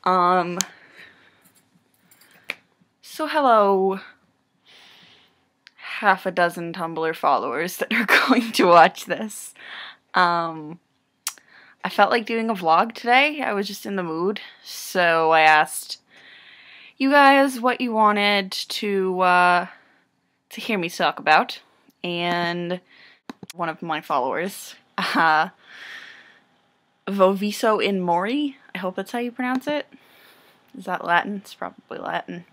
Um, so hello, half a dozen Tumblr followers that are going to watch this. I felt like doing a vlog today. I was just in the mood, so I asked you guys what you wanted to hear me talk about, and one of my followers, voveso-in-mori, I hope that's how you pronounce it. Is that Latin? It's probably Latin.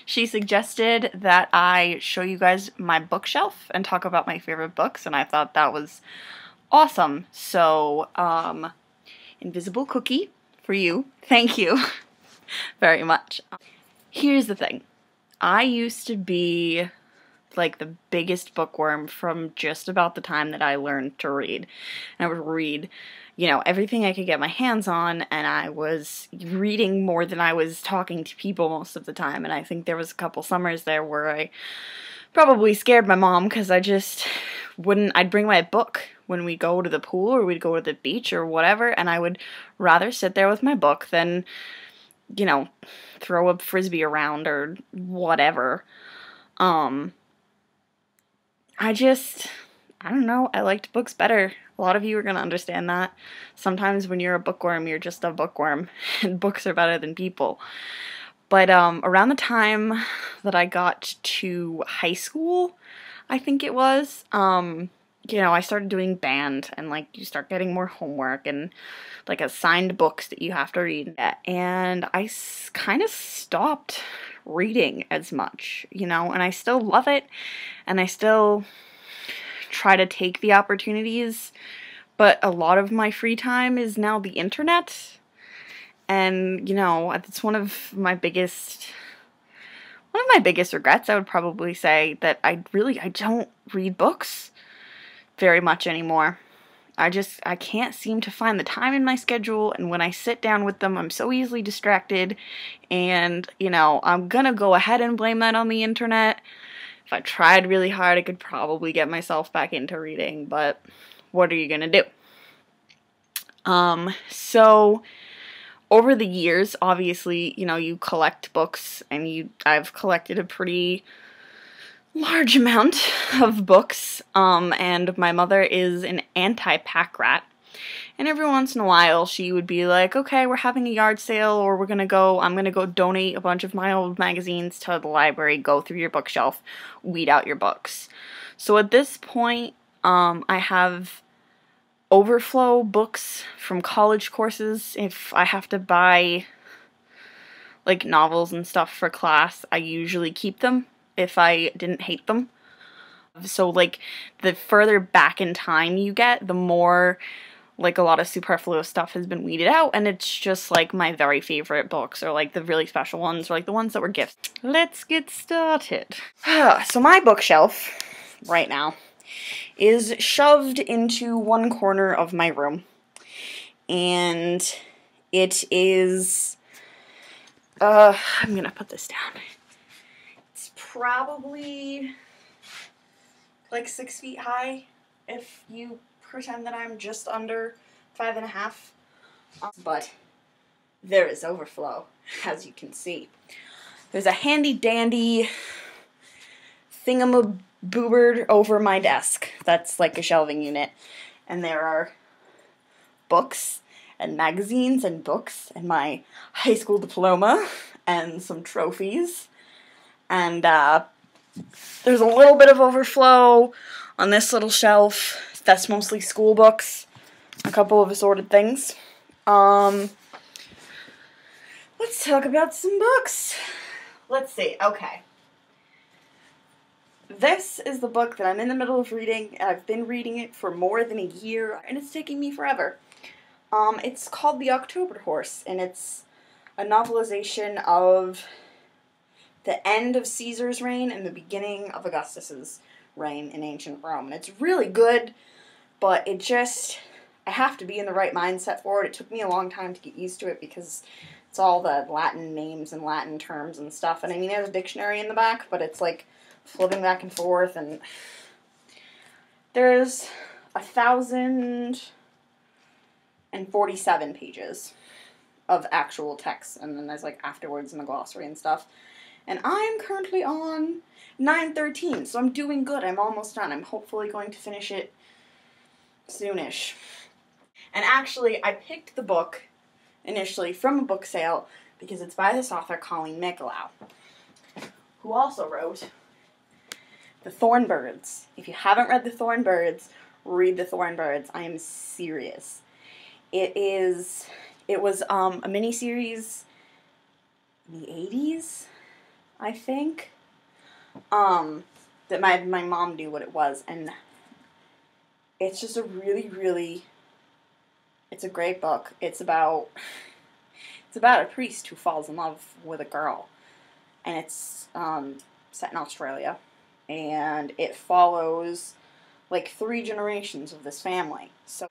She suggested that I show you guys my bookshelf and talk about my favorite books, and I thought that was awesome. So, invisible cookie for you. Thank you very much. Here's the thing. I used to be like the biggest bookworm from just about the time that I learned to read. And I would read, everything I could get my hands on, and I was reading more than I was talking to people most of the time. And I think there was a couple summers there where I probably scared my mom because I just I'd bring my book when we go to the pool or we'd go to the beach or whatever, and I would rather sit there with my book than, throw a frisbee around or whatever. I don't know, I liked books better. A lot of you are going to understand that. Sometimes when you're a bookworm, you're just a bookworm, and books are better than people. But around the time that I got to high school, I think it was, I started doing band, and, you start getting more homework and, assigned books that you have to read. And I kind of stopped reading as much, and I still love it, and I still try to take the opportunities, but a lot of my free time is now the internet, and, it's one of my biggest regrets, I would probably say, that I don't read books very much anymore. I can't seem to find the time in my schedule, and when I sit down with them, I'm so easily distracted, and, I'm gonna go ahead and blame that on the internet. If I tried really hard, I could probably get myself back into reading, but what are you gonna do? So over the years, obviously, you collect books, and I've collected a pretty large amount of books, and my mother is an anti-pack rat, and every once in a while she would be like, okay, we're having a yard sale, or I'm gonna go donate a bunch of my old magazines to the library, go through your bookshelf, weed out your books. So at this point, I have overflow books from college courses. If I have to buy novels and stuff for class, I usually keep them if I didn't hate them. So, the further back in time you get, the more, a lot of superfluous stuff has been weeded out, and it's just, my very favorite books, or, the really special ones, or, the ones that were gifts. Let's get started. So my bookshelf, right now, is shoved into one corner of my room, and it is, I'm gonna put this down. Probably 6 feet high if you pretend that I'm just under 5.5. But there is overflow, as you can see. There's a handy dandy thingamaboober over my desk that's like a shelving unit, and there are books and magazines and books and my high school diploma and some trophies. And there's a little bit of overflow on this little shelf. That's mostly school books. A couple of assorted things. Let's talk about some books. Let's see. Okay. This is the book that I'm in the middle of reading, and I've been reading it for more than a year, and it's taking me forever. It's called The October Horse, and it's a novelization of the end of Caesar's reign and the beginning of Augustus's reign in ancient Rome. And it's really good, but I have to be in the right mindset for it. It took me a long time to get used to it because it's all the Latin names and Latin terms and stuff. And I mean, there's a dictionary in the back, but it's flipping back and forth, and there's 1,000 and 47 pages of actual text, and then there's like afterwards in the glossary and stuff. And I'm currently on 913, so I'm doing good. I'm almost done. I'm hopefully going to finish it soonish. And actually, I picked the book initially from a book sale because it's by this author, Colleen McLeod, who also wrote The Thornbirds. If you haven't read The Thornbirds, read The Thornbirds. I am serious. It was a miniseries in the 80s, I think, that my mom knew what it was, and it's just a really, it's a great book. It's about a priest who falls in love with a girl, and it's set in Australia, and it follows like 3 generations of this family. So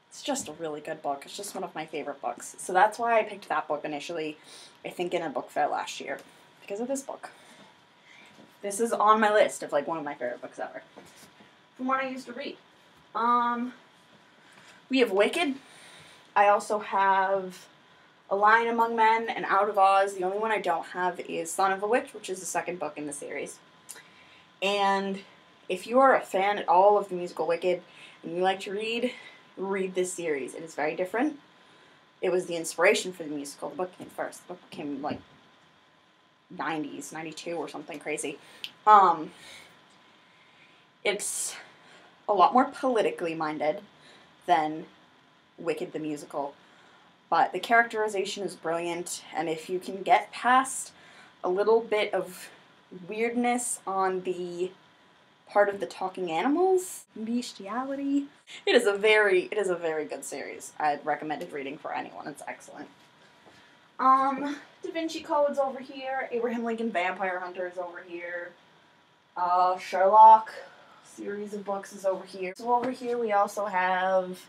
it's just a really good book. It's just one of my favorite books. So that's why I picked that book initially, I think in a book fair last year, because of this book. This is on my list of like one of my favorite books ever, from what I used to read. We have Wicked. I also have A Lion Among Men and Out of Oz. The only one I don't have is Son of a Witch, which is the second book in the series. And if you are a fan at all of the musical Wicked and you like to read this series. It is very different. It was the inspiration for the musical. The book came first. The book came like 90s, 92 or something crazy. It's a lot more politically minded than Wicked the musical, but the characterization is brilliant, and if you can get past a little bit of weirdness on the part of the talking animals, bestiality, it is a very good series. I'd recommend it reading for anyone. It's excellent. Da Vinci Code's over here. Abraham Lincoln Vampire Hunter is over here. Sherlock series of books is over here. So over here we also have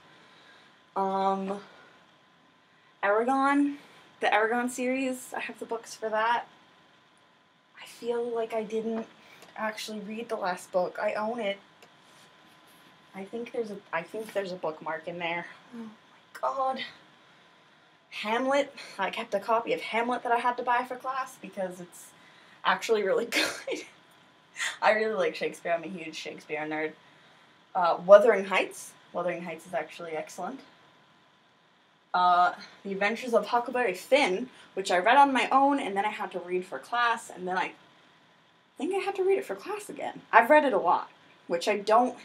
Aragon, the Aragon series. I have the books for that. I feel like I didn't actually read the last book. I own it. I think there's a bookmark in there. Oh my god. Hamlet. I kept a copy of Hamlet that I had to buy for class because it's actually really good. I really like Shakespeare. I'm a huge Shakespeare nerd. Wuthering Heights. Wuthering Heights is actually excellent. The Adventures of Huckleberry Finn, which I read on my own, and then I had to read for class, and then I think I had to read it for class again. I've read it a lot, which I don't,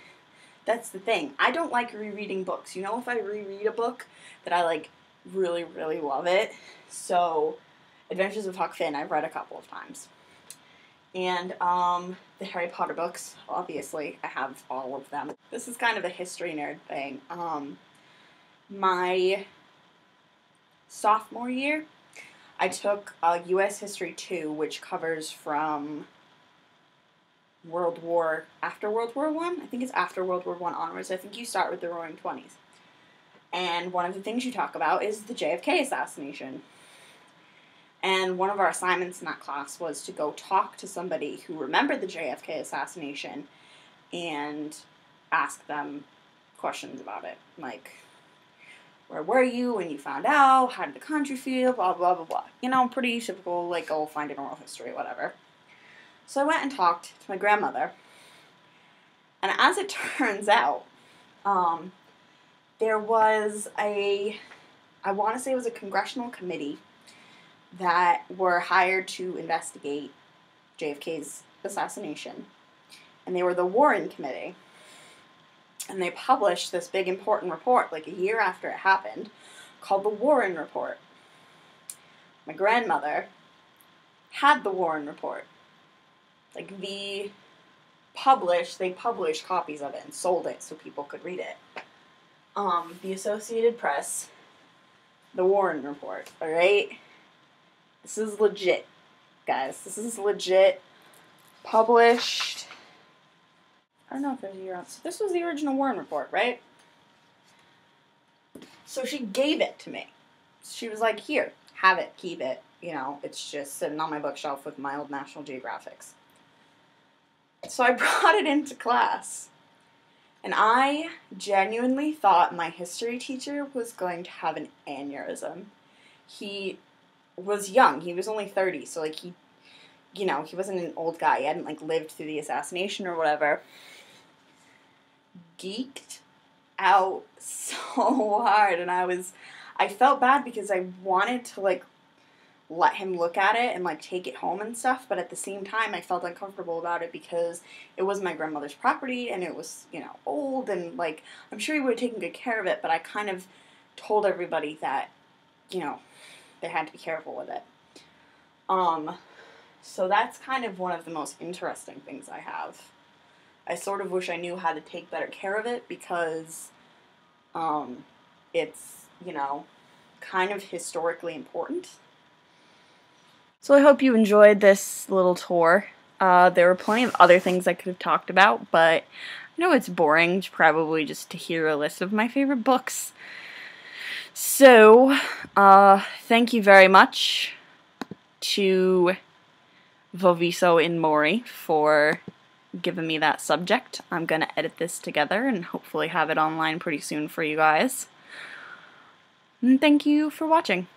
that's the thing. I don't like rereading books. You know, if I reread a book that I, like, really, really love it. So, Adventures of Huck Finn, I've read a couple of times. And, the Harry Potter books, obviously, I have all of them. This is kind of a history nerd thing. My sophomore year, I took U.S. History 2, which covers from after World War I. I think it's after World War I onwards. I think you start with the Roaring Twenties. And one of the things you talk about is the JFK assassination. And one of our assignments in that class was to go talk to somebody who remembered the JFK assassination and ask them questions about it. Like, where were you when you found out? How did the country feel? Blah, blah, blah, blah. You know, pretty typical, like, oh, find an oral history, whatever. So I went and talked to my grandmother. And as it turns out, there was I want to say it was a congressional committee that were hired to investigate JFK's assassination. And they were the Warren Committee. And they published this big important report like a year after it happened called the Warren Report. My grandmother had the Warren Report. Like, they published copies of it and sold it so people could read it. The Associated Press, the Warren Report, alright? This is legit, guys. This is legit. Published. I don't know if there's a year on. So this was the original Warren Report, right? So she gave it to me. She was like, here, have it, keep it. You know, it's just sitting on my bookshelf with my old National Geographics. So I brought it into class. And I genuinely thought my history teacher was going to have an aneurysm. He was young. He was only 30, so like he wasn't an old guy. He hadn't like lived through the assassination or whatever. Geeked out so hard, and I felt bad because I wanted to like let him look at it and like take it home and stuff, but at the same time I felt uncomfortable about it because it was my grandmother's property and it was, old, and like I'm sure he would have taken good care of it, but I kind of told everybody that, they had to be careful with it. So that's kind of one of the most interesting things I have. I sort of wish I knew how to take better care of it because it's, kind of historically important. So I hope you enjoyed this little tour. There were plenty of other things I could have talked about, but I know it's boring probably just to hear a list of my favorite books. So, thank you very much to voveso-in-mori for giving me that subject. I'm going to edit this together and hopefully have it online pretty soon for you guys. And thank you for watching.